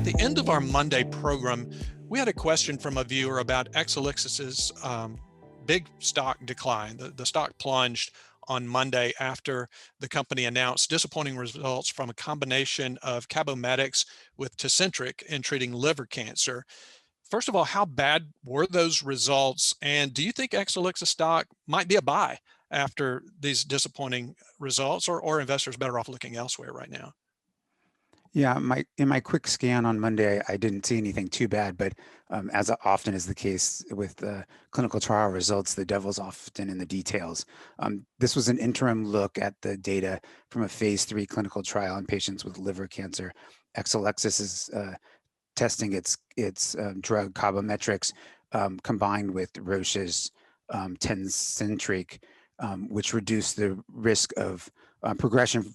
At the end of our Monday program, we had a question from a viewer about Exelixis's big stock decline. The stock plunged on Monday after the company announced disappointing results from a combination of Cabometyx with Tecentriq in treating liver cancer. First of all, how bad were those results? And do you think Exelixis stock might be a buy after these disappointing results, or investors better off looking elsewhere right now? Yeah, in my quick scan on Monday, I didn't see anything too bad, but as often is the case with clinical trial results, the devil's often in the details. This was an interim look at the data from a phase 3 clinical trial in patients with liver cancer. Exelixis is testing its drug Cabometyx combined with Roche's Tecentriq, which reduced the risk of progression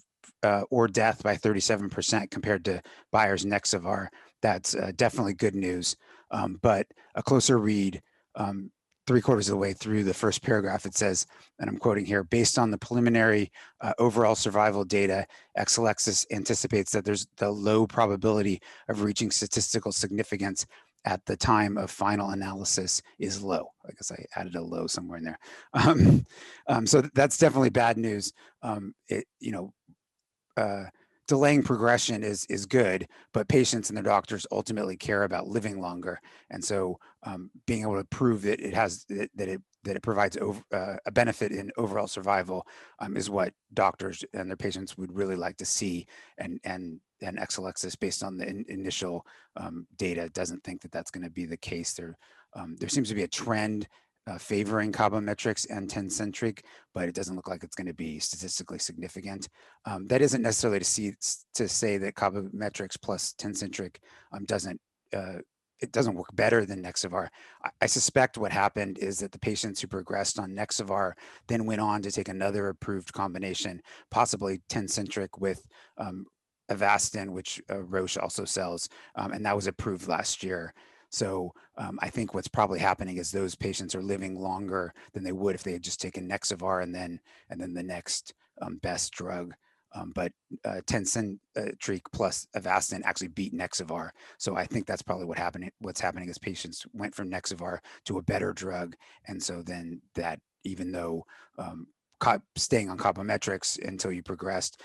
or death by 37% compared to Bayer's Nexavar. That's definitely good news. But a closer read, 3/4 of the way through the first paragraph, it says, and I'm quoting here, based on the preliminary overall survival data, Exelixis anticipates that there's the low probability of reaching statistical significance at the time of final analysis is low. I guess I added a low somewhere in there. So that's definitely bad news. Delaying progression is good, but patients and their doctors ultimately care about living longer, and so being able to prove that it provides a benefit in overall survival is what doctors and their patients would really like to see. And Exelixis, based on the initial data, doesn't think that that's going to be the case. There seems to be a trend favoring Cabometyx and Tecentriq, but it doesn't look like it's going to be statistically significant. That isn't necessarily to say that Cabometyx plus Tecentriq doesn't work better than Nexavar. I suspect what happened is that the patients who progressed on Nexavar then went on to take another approved combination, possibly Tecentriq with Avastin, which Roche also sells, and that was approved last year. So I think what's probably happening is those patients are living longer than they would if they had just taken Nexavar and then the next best drug. But Tecentriq plus Avastin actually beat Nexavar. So I think that's probably what's happening is patients went from Nexavar to a better drug. And so then that, even though staying on Cabometyx until you progressed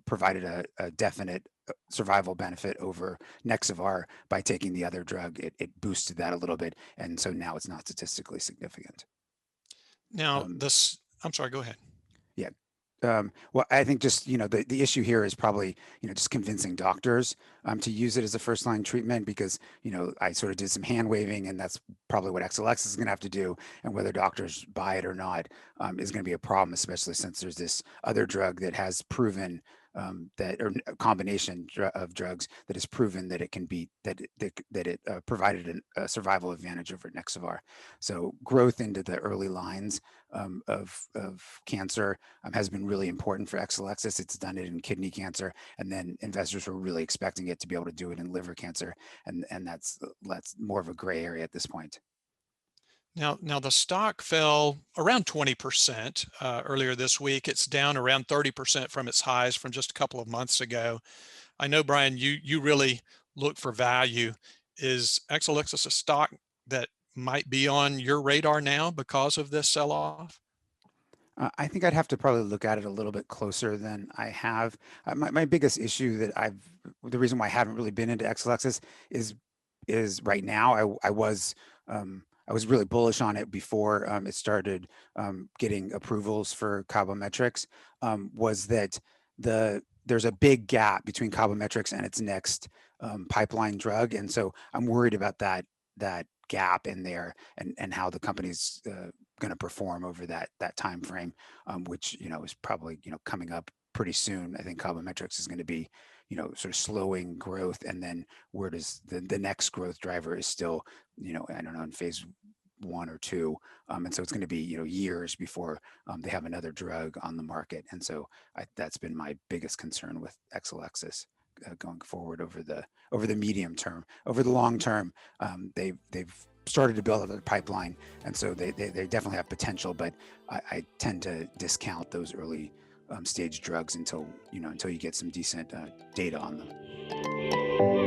provided a definite survival benefit over Nexavar by taking the other drug, it boosted that a little bit. And so now it's not statistically significant. Now, I'm sorry, go ahead. Yeah. Well, I think just, the issue here is probably, just convincing doctors to use it as a first-line treatment, because, I sort of did some hand waving, and that's probably what Exelixis is going to have to do. And whether doctors buy it or not is going to be a problem, especially since there's this other drug that has proven or a combination of drugs that has proven that it can beat, that it provided a survival advantage over Nexavar. So growth into the early lines of cancer has been really important for Exelixis. It's done it in kidney cancer, and then investors were really expecting it to be able to do it in liver cancer, and that's more of a gray area at this point. Now the stock fell around 20% earlier this week. It's down around 30% from its highs from just a couple of months ago. I know, Brian, you really look for value. Is Exelixis a stock that might be on your radar now because of this sell-off? I think I'd have to probably look at it a little bit closer than I have. My biggest issue the reason why I haven't really been into Exelixis is right now. I was really bullish on it before it started getting approvals for Cabometyx. Was that there's a big gap between Cabometyx and its next pipeline drug, and so I'm worried about that gap in there and how the company's going to perform over that time frame, which is probably coming up pretty soon. I think Cabometyx is going to be sort of slowing growth, and then where does the next growth driver is still I don't know, in phase 1 or 2, and so it's going to be years before they have another drug on the market. And so that's been my biggest concern with Exelixis going forward over the medium term. Over the long term, they've started to build up a pipeline, and so they definitely have potential, but I tend to discount those early stage drugs until you get some decent data on them.